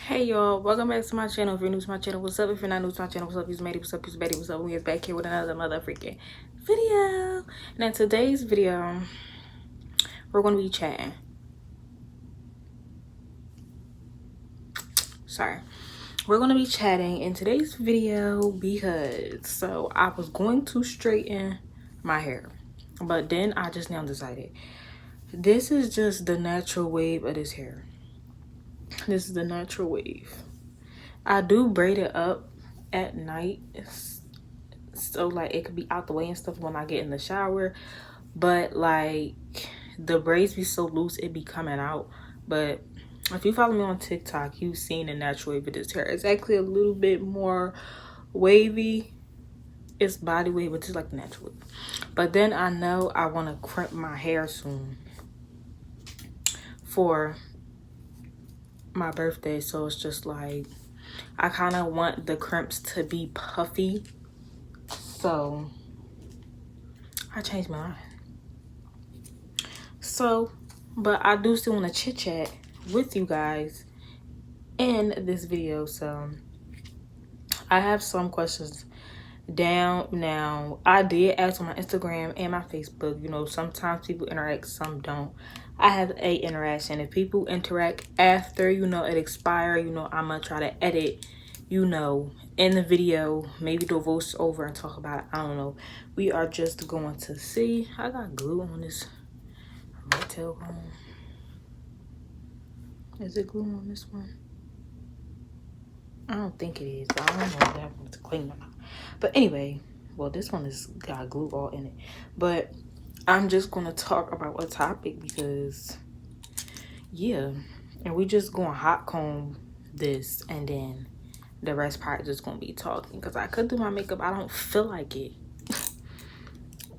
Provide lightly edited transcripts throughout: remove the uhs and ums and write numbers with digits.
Hey y'all, welcome back to my channel. If you're new to my channel, what's up? If you're not new to my channel, what's up? You's made it. What's up? You's Betty. What's up? We is back here with another mother freaking video. And in today's video, we're gonna be chatting. Sorry. We're gonna be chatting in today's video because I was going to straighten my hair, but then I just now decided this is just the natural wave of this hair. This is the natural wave. I do braid it up at night, so like it could be out the way and stuff when I get in the shower, but like the braids be so loose it be coming out. But if you follow me on TikTok, you've seen the natural wave of this hair. It's actually a little bit more wavy. It's body wave, but it's like the natural wave. But then I know I want to crimp my hair soon for my birthday, so it's just like I kind of want the crimps to be puffy, so I changed my mind. So, but I do still want to chit chat with you guys in this video. So I have some questions down. Now I did ask on my Instagram and my Facebook. You know, sometimes people interact, some don't. I have a interaction. If people interact after, you know, it expire, you know, I'm gonna try to edit, you know, in the video, maybe do a voice over and talk about it. I don't know. We are just going to see. I got glue on this red tail comb. Is it glue on this one? I don't think it is, but I don't know if that one's clean or not. But anyway, well, this one is got glue all in it. But I'm just gonna talk about a topic because yeah, and we just gonna hot comb this, and then the rest part just gonna be talking because I could do my makeup. I don't feel like it.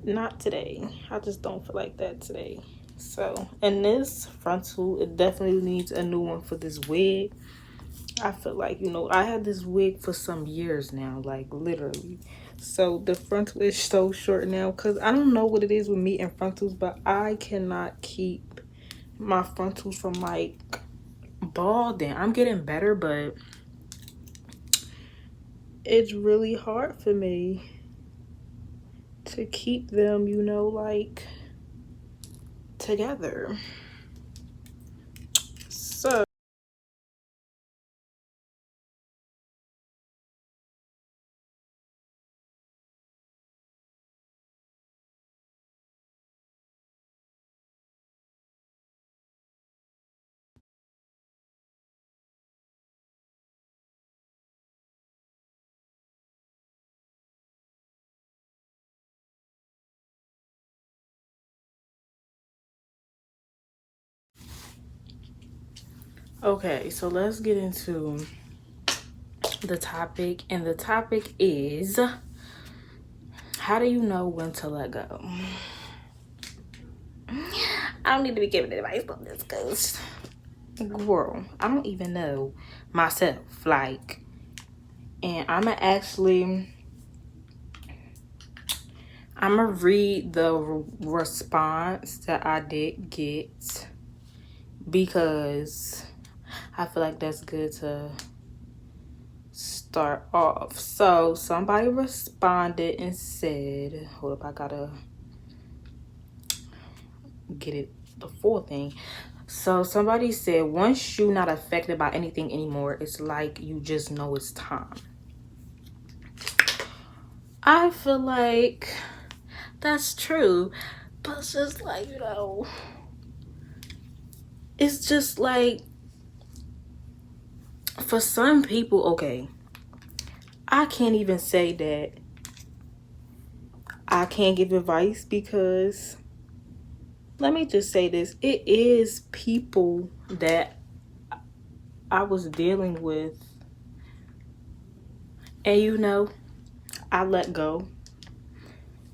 Not today. I just don't feel like that today. So, and this frontal, it definitely needs a new one for this wig. I feel like, you know, I had this wig for some years now, like literally. So the frontal is so short now because I don't know what it is with me and frontals, but I cannot keep my frontals from like balding. I'm getting better, but it's really hard for me to keep them, you know, like together. So okay, so let's get into the topic, and the topic is, how do you know when to let go? I don't need to be giving advice on this because, girl, I don't even know myself. Like, and I'm gonna read the response that I did get because I feel like that's good to start off. So somebody responded and said, hold up, I gotta get it, the full thing. So somebody said, once you're not affected by anything anymore, it's like you just know it's time. I feel like that's true, but it's just like, you know, it's just like, for some people, okay, I can't even say that I can't give advice because, let me just say this, it is people that I was dealing with, and you know, I let go.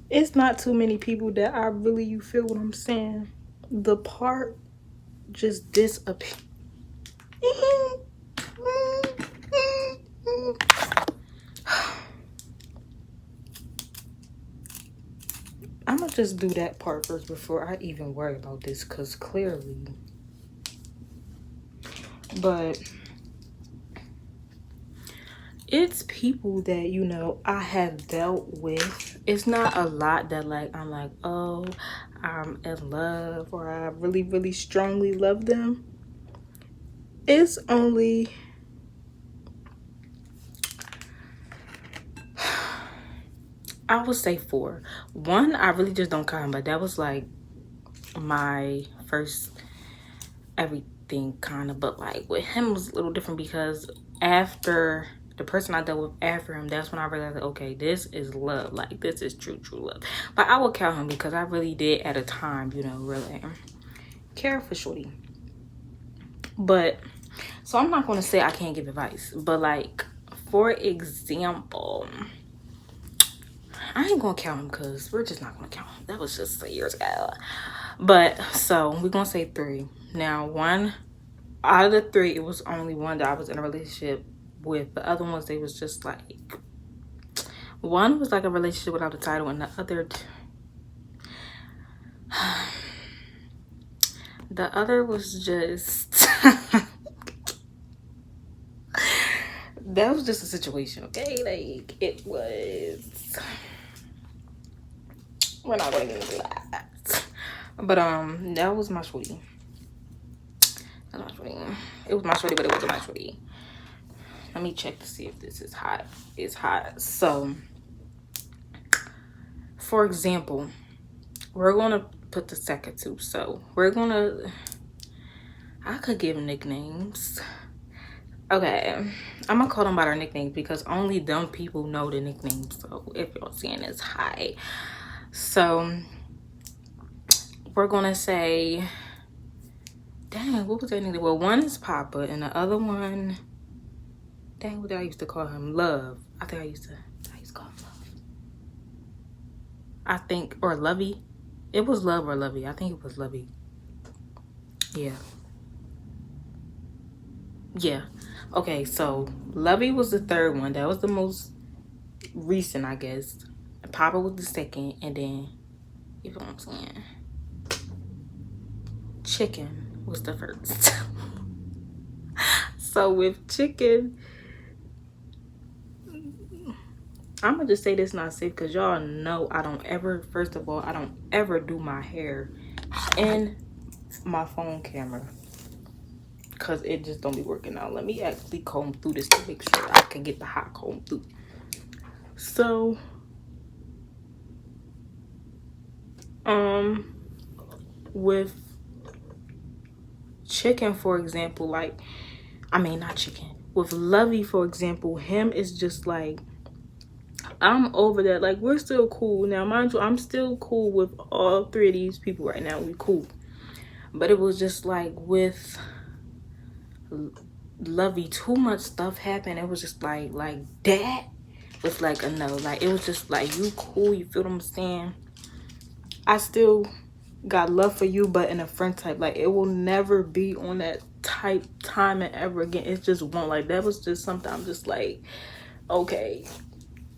It's not too many people that I really, you feel what I'm saying? The part just disappeared. I'm gonna just do that part first before I even worry about this, because clearly, but it's people that, you know, I have dealt with. It's not a lot that like I'm like, oh, I'm in love or I really, really strongly love them. It's only I would say 4. One, I really just don't count, but that was like my first everything kind of. But like with him it was a little different because after the person I dealt with after him, that's when I realized, okay, this is love. Like, this is true love. But I would count him because I really did at a time, you know, really care for shorty. But so I'm not going to say I can't give advice, but like, for example, I ain't gonna count him because we're just not gonna count him. That was just years ago. But so we're gonna say 3. Now, one out of the 3, it was only one that I was in a relationship with. The other ones, they was just like, one was like a relationship without a title, and the other was just that was just a situation, okay? Like, it was, we're not gonna get into that. But that was my shorty. That was my shorty. It was my shorty, but it wasn't my shorty. Let me check to see if this is hot. It's hot. So, for example, we're gonna put the second 2. So we're gonna, I could give nicknames. Okay, I'm gonna call them by their nicknames because only dumb people know the nicknames. So if you're seeing this, hi. So we're gonna say, dang, what was that name? Well, one is Papa and the other one, dang, what did I used to call him? Love. I think I used to call him Love. I think, or Lovey. It was Love or Lovey. I think it was Lovey. Yeah. Yeah. Okay, so Lovey was the third one. That was the most recent, I guess. Papa was the second, and then, you know what I'm saying, Chicken was the first. So with Chicken, I'm gonna just say this not safe because y'all know I don't ever, first of all, I don't ever do my hair in my phone camera because it just don't be working out. Let me actually comb through this to make sure I can get the hot comb through. So with Chicken, for example, like, I mean, not Chicken, with Lovey, for example, him is just like, I'm over that. Like, we're still cool now, mind you. I'm still cool with all 3 of these people right now. We cool, but it was just like with Lovey, too much stuff happened. It was just like that was like a no. Like, it was just like, you cool, you feel what I'm saying? I still got love for you, but in a friend type. Like, it will never be on that type time and ever again. It just won't. Like, that was just something I'm just like, okay,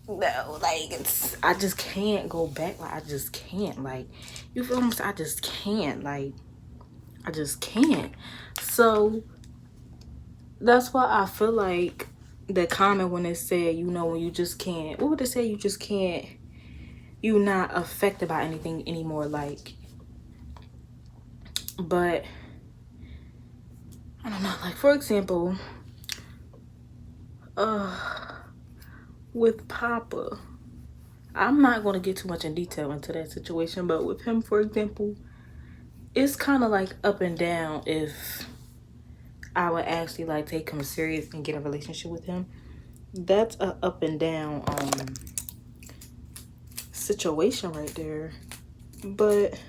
no, like, it's, I just can't go back. Like, I just can't. Like, you feel what I'm saying? I just can't. Like, I just can't. So that's why I feel like the comment when it said, you know, when you just can't, what would it say? You just can't, you're not affected by anything anymore. Like, but I don't know, like, for example, with Papa, I'm not going to get too much in detail into that situation, but with him, for example, it's kind of like up and down if I would actually like take him serious and get a relationship with him. That's a up and down situation right there. But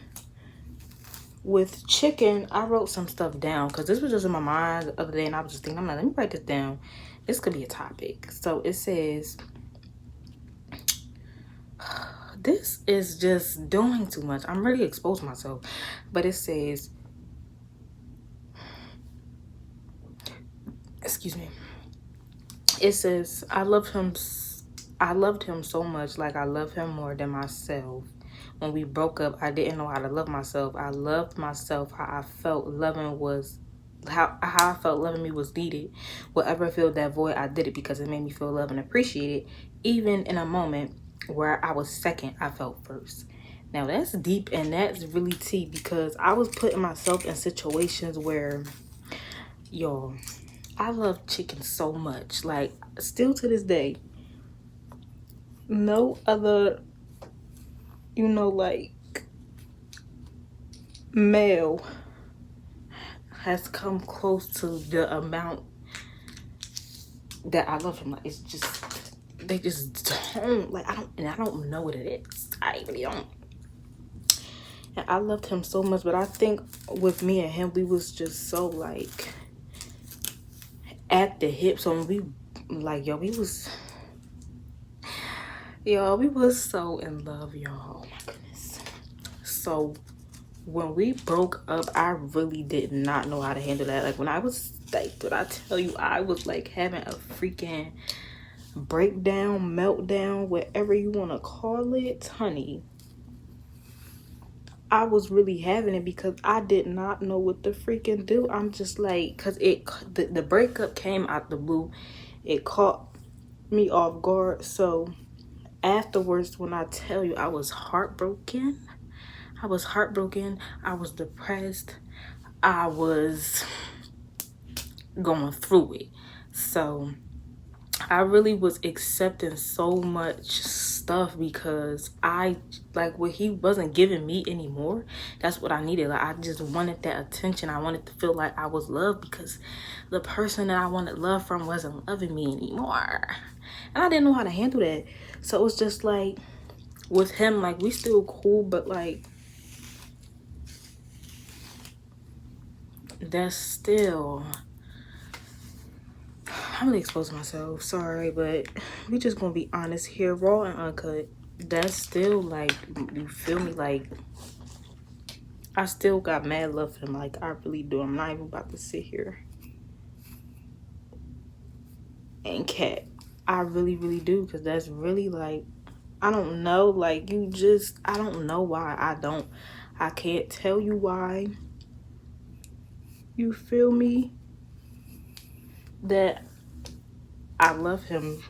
with Chicken, I wrote some stuff down because this was just in my mind the other day, and I was just thinking, I'm like, let me write this down. This could be a topic. So it says, this is just doing too much. I'm really exposing myself. But it says, excuse me. It says, I loved him so much. Like, I love him more than myself. When we broke up, I didn't know how to love myself. I loved myself how I felt loving was how I felt loving me was needed. Whatever filled that void, I did it because it made me feel loved and appreciated. Even in a moment where I was second, I felt first. Now that's deep and that's really tea, because I was putting myself in situations where, y'all, I love chicken so much. Like, still to this day, no other, you know, like, male has come close to the amount that I love him. Like, it's just, they just don't, like, I don't know what it is. I really don't. And I loved him so much, but I think with me and him, we was just so, like, at the hip. So when we, like, we was so in love, y'all. Oh my goodness. So when we broke up, I really did not know how to handle that. Like, when I was, like, but I tell you, I was like having a freaking breakdown, meltdown, whatever you want to call it, honey. I was really having it because I did not know what to freaking do. I'm just like, because the breakup came out the blue. It caught me off guard. So afterwards, when I tell you, I was heartbroken. I was heartbroken. I was depressed. I was going through it. So I really was accepting so much stuff because I, like, what he wasn't giving me anymore, that's what I needed. Like, I just wanted that attention. I wanted to feel like I was loved because the person that I wanted love from wasn't loving me anymore. And I didn't know how to handle that. So it was just like, with him, like, we still cool, but like, that's still, I'm gonna expose myself, sorry, but we just gonna be honest here, raw and uncut. That's still, like, you feel me, like, I still got mad love for him. Like, I really do. I'm not even about to sit here and cat. I really, really do, because that's really, like, I don't know, like, I don't know why. I can't tell you why, you feel me, that I love him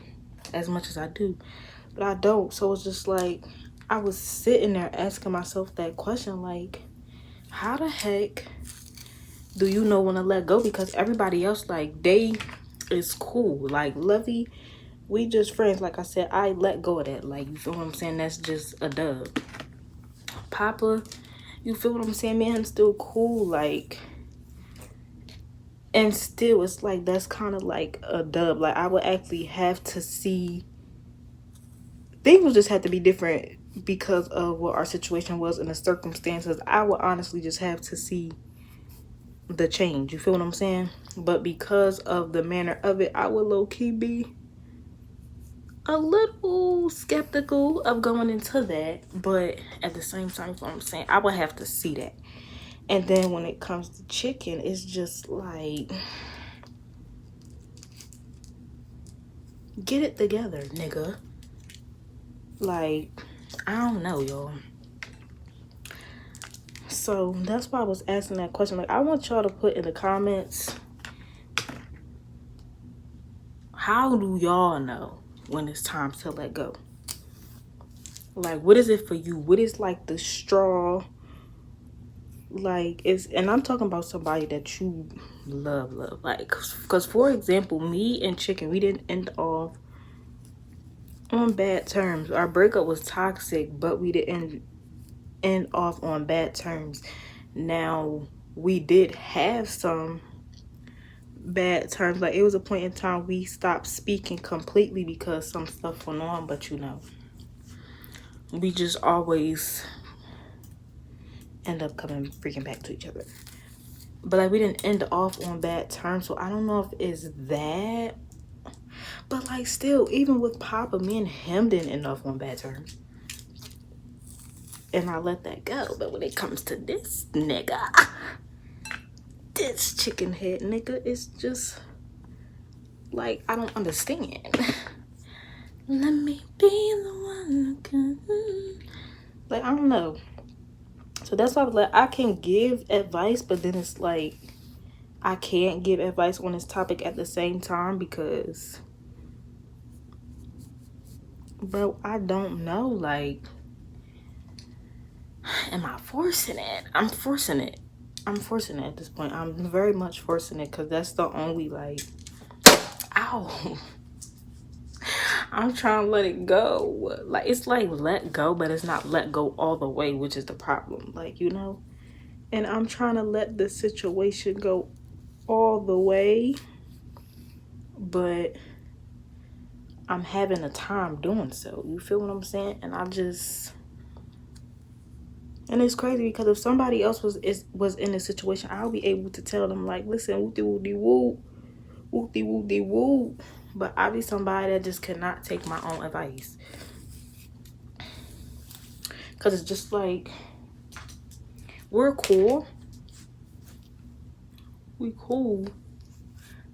as much as I do, but I don't. So it's just like, I was sitting there asking myself that question, like, how the heck do you know when to let go? Because everybody else, like, they is cool. Like, Lovey, we just friends. Like I said, I let go of that. Like, you feel what I'm saying? That's just a dub. Papa, you feel what I'm saying? Me and him still cool. Like, and still, it's like, that's kind of like a dub. Like, I would actually have to see, things would just have to be different because of what our situation was and the circumstances. I would honestly just have to see the change. You feel what I'm saying? But because of the manner of it, I would low-key be a little skeptical of going into that. But at the same time, you know what I'm saying, I would have to see that. And then when it comes to chicken, it's just like, get it together, nigga. Like, I don't know, y'all. So that's why I was asking that question. Like, I want y'all to put in the comments, how do y'all know when it's time to let go? Like, what is it for you? What is, like, the straw? Like, and I'm talking about somebody that you love. Like, because for example, me and Chicken, we didn't end off on bad terms. Our breakup was toxic, but we didn't end off on bad terms. Now, we did have some bad terms. Like, it was a point in time we stopped speaking completely because some stuff went on, but you know, we just always end up coming freaking back to each other. But like, we didn't end off on bad terms, so I don't know if it's that. But like, still, even with Papa, me and him didn't end off on bad terms, and I let that go. But when it comes to this nigga, this chicken head nigga, it's just like, I don't understand. Let me be the one who can, like, I don't know. So that's why I was like, I can give advice, but then it's like, I can't give advice on this topic at the same time because, bro, I don't know. Like, am I forcing it? I'm forcing it. I'm forcing it at this point. I'm very much forcing it because that's the only, like, ow. I'm trying to let it go. Like, it's like let go, but it's not let go all the way, which is the problem. Like, you know? And I'm trying to let the situation go all the way, but I'm having a time doing so. You feel what I'm saying? And and it's crazy because if somebody else was in a situation, I'll be able to tell them, like, listen, whoopty whoopty whoop, whoopty whoopty whoop. But I be somebody that just cannot take my own advice. Because it's just like, we're cool. We cool.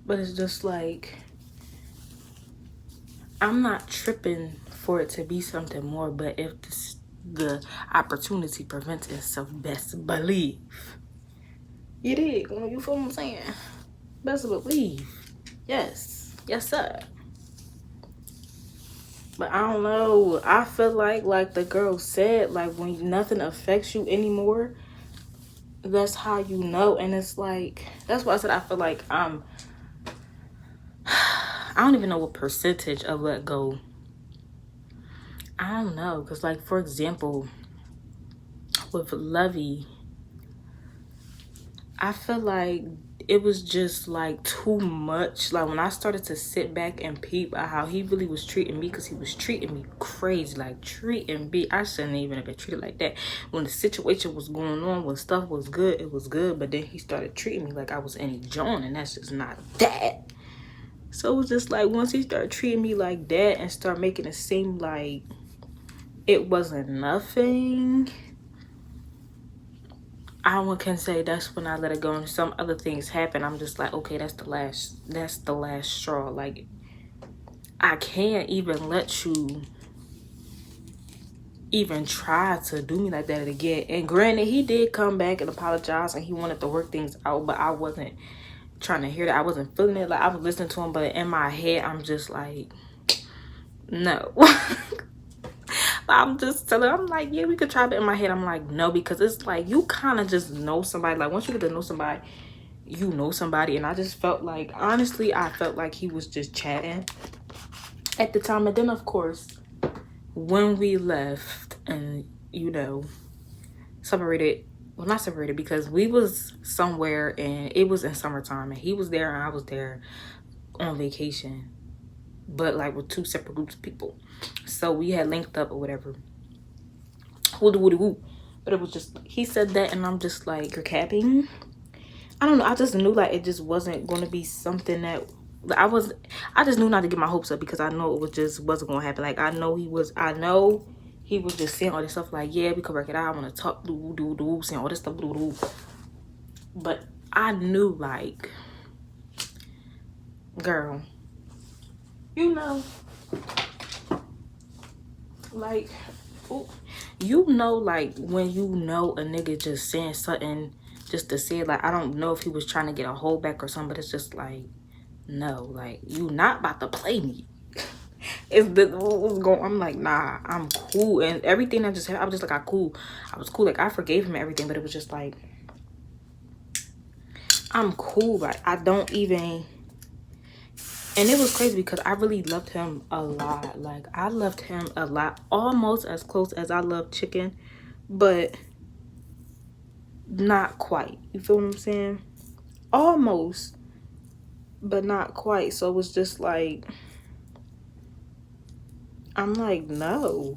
But it's just like, I'm not tripping for it to be something more. But if the opportunity presents itself, best believe. You dig? You feel what I'm saying? Best believe. Yes. Yes, sir. But I don't know. I feel like the girl said, like, when nothing affects you anymore, that's how you know. And it's like, that's why I said I feel like I don't even know what percentage of let go. I don't know. Because, like, for example, with Lovey, I feel like it was just like too much. Like, when I started to sit back and peep at how he really was treating me, because he was treating me crazy, like treating me. I shouldn't even have been treated like that. When the situation was going on, when stuff was good, it was good. But then he started treating me like I was any John, and that's just not that. So it was just like, once he started treating me like that and start making it seem like it wasn't nothing, I can say that's when I let it go. And some other things happen. I'm just like, okay, that's the last straw. Like, I can't even let you even try to do me like that again. And granted, he did come back and apologize and he wanted to work things out, but I wasn't trying to hear that. I wasn't feeling it. Like, I was listening to him, but in my head, I'm just like, no. I'm just telling, I'm like, yeah, we could try, but in my head, I'm like, no, because it's like, you kind of just know somebody. Like, once you get to know somebody, you know somebody. And I just felt like, honestly, I felt like he was just chatting at the time. And then, of course, when we left and, you know, separated, well, not separated, because we was somewhere and it was in summertime and he was there and I was there on vacation, but like with two separate groups of people. So we had linked up or whatever. But it was just, he said that and I'm just like, you're capping. I don't know. I just knew like it just wasn't going to be something that I just knew not to get my hopes up, because I know it wasn't going to happen. Like, I know he was just saying all this stuff like, yeah, we could work it out. I want to talk, saying all this stuff, But I knew, like, girl, you know, like, ooh, you know, like, when you know a nigga just saying something just to say it, like, I don't know if he was trying to get a hold back or something, but it's just like, no, like, you not about to play me. What's going, I'm like, nah, I'm cool. And everything that just happened, I was just like, I was cool. Like, I forgave him everything, but it was just like, I'm cool. Like, I don't even. And it was crazy because I really loved him a lot. Like, I loved him a lot, almost as close as I love Chicken, but not quite. You feel what I'm saying? Almost, but not quite. So it was just like, I'm like, no.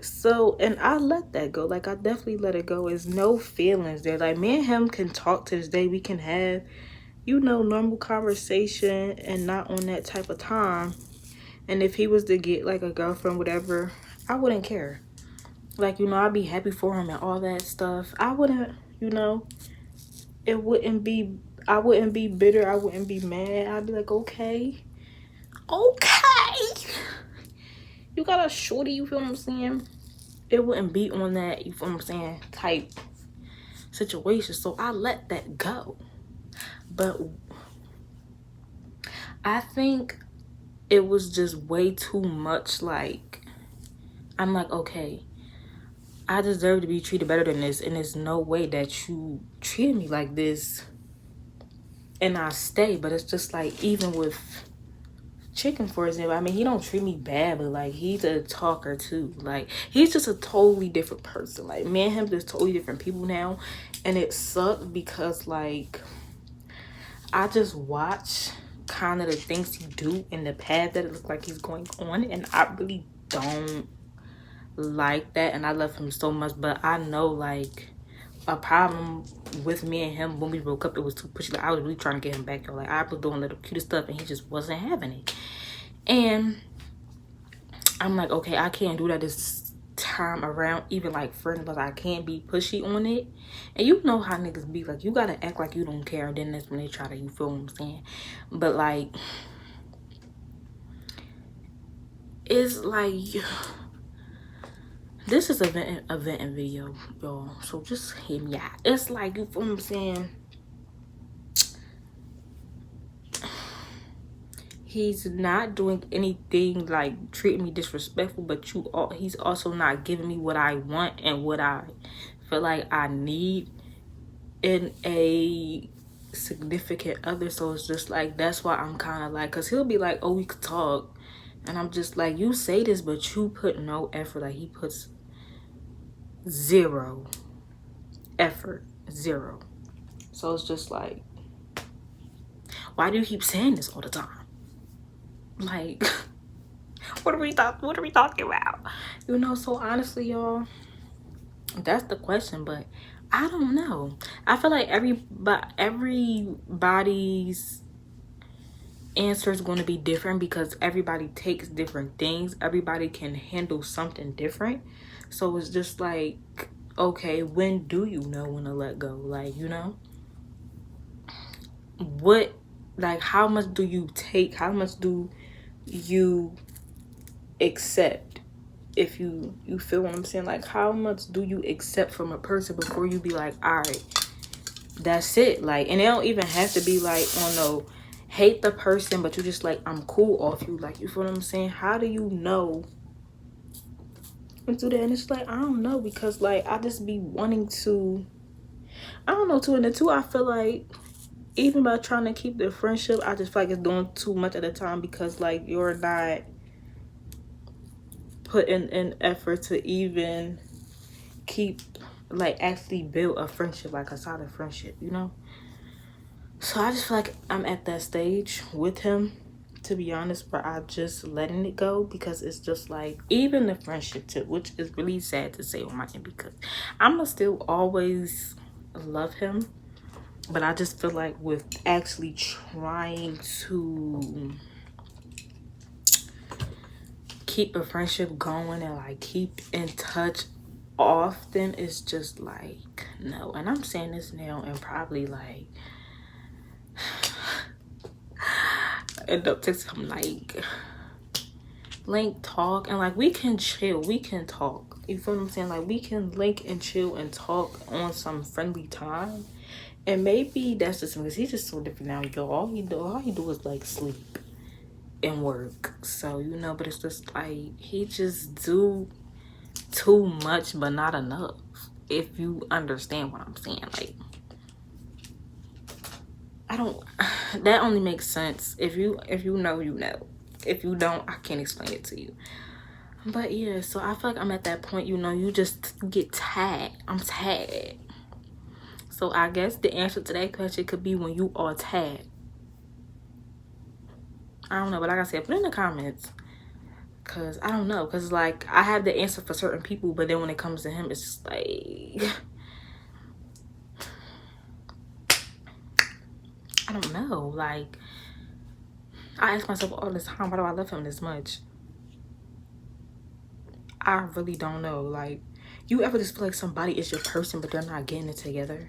So, and I let that go. Like, I definitely let it go. There's no feelings there. Like, me and him can talk to this day. We can have, you know, normal conversation and not on that type of time. And if he was to get like a girlfriend, whatever, I wouldn't care. Like, you know, I'd be happy for him and all that stuff. I wouldn't, you know, I wouldn't be bitter. I wouldn't be mad. I'd be like, okay, you got a shorty, you feel what I'm saying? It wouldn't be on that, you feel what I'm saying, type situation. So I let that go. But I think it was just way too much. Like, I'm like, okay, I deserve to be treated better than this, and there's no way that you treated me like this and I stay. But it's just like, even with Chicken, for example, I mean, he don't treat me bad, but like, he's a talker too. Like, he's just a totally different person. Like, me and him just totally different people now, and it sucked because like, I just watch kind of the things he do in the path that it looks like he's going on, and I really don't like that. And I love him so much, but I know like a problem with me and him when we broke up, it was too pushy. Like, I was really trying to get him back, yo. Like, I was doing little cute stuff and he just wasn't having it. And I'm like, okay, I can't do that this time around. Even like friends, but I can't be pushy on it. And you know how niggas be, like, you gotta act like you don't care, and then that's when they try to, you feel what I'm saying? But like, it's like, this is a venting video, y'all, so just hear me out. It's like, you feel what I'm saying? He's not doing anything like treating me disrespectful, but he's also not giving me what I want and what I feel like I need in a significant other. So it's just like, that's why I'm kind of like, because he'll be like, oh, we could talk, and I'm just like, you say this, but you put no effort. Like, he puts zero effort, zero. So it's just like, why do you keep saying this all the time? Like, what are we talking about? You know, so honestly, y'all, that's the question. But I don't know. I feel like everybody's answer is going to be different, because everybody takes different things. Everybody can handle something different. So it's just like, okay, when do you know when to let go? Like, you know, what, like, how much do you take? How much do you accept? If you feel what I'm saying? Like, how much do you accept from a person before you be like, all right, that's it? Like, and it don't even have to be like, oh no, hate the person, but you just like, I'm cool off you. Like, you feel what I'm saying? How do you know when to do that? And it's like, I don't know, because like, I just be wanting to, I don't know, too. And the two, I feel like, even by trying to keep the friendship, I just feel like it's doing too much at a time, because like, you're not putting in effort to even keep, like, actually build a friendship, like a solid friendship, you know? So I just feel like I'm at that stage with him, to be honest, where I just letting it go, because it's just like, even the friendship too, which is really sad to say on my end, because I'ma still always love him, but I just feel like with actually trying to keep a friendship going and like keep in touch often, it's just like, no. And I'm saying this now, and probably like end up texting him like, link, talk, and like, we can chill, we can talk, you feel what I'm saying? Like, we can link and chill and talk on some friendly time. And maybe that's just because he's just so different now, yo. All he do is like sleep and work. So, you know, but it's just like, he just do too much but not enough, if you understand what I'm saying. Like, I don't, that only makes sense if you know, you know. If you don't, I can't explain it to you. But yeah, so I feel like I'm at that point, you know, you just get tired. I'm tired. So I guess the answer to that question could be when you are tired. I don't know, but like I said, put in the comments, because I don't know, because like, I have the answer for certain people, but then when it comes to him, it's just like, I don't know. Like, I ask myself all the time, why do I love him this much? I really don't know. Like, you ever just feel like somebody is your person, but they're not getting it together?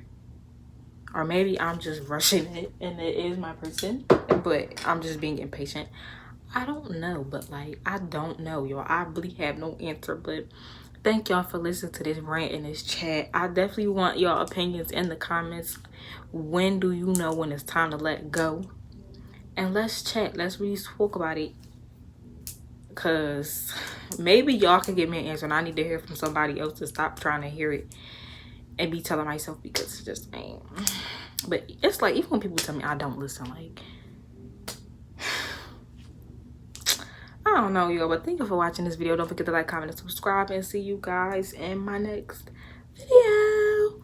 Or maybe I'm just rushing it and it is my person, but I'm just being impatient. I don't know, but like, I don't know, y'all. I really have no answer, but Thank y'all for listening to this rant in this chat. I definitely want y'all opinions in the comments. When do you know when it's time to let go? And let's chat. Let's really talk about it. Because maybe y'all can give me an answer and I need to hear from somebody else to stop trying to hear it and be telling myself, because it's just ain't. But it's like, even when people tell me I don't listen, like, I don't know, y'all. But thank you for watching this video. Don't forget to like, comment, and subscribe. And see you guys in my next video.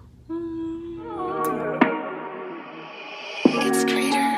It's Crater.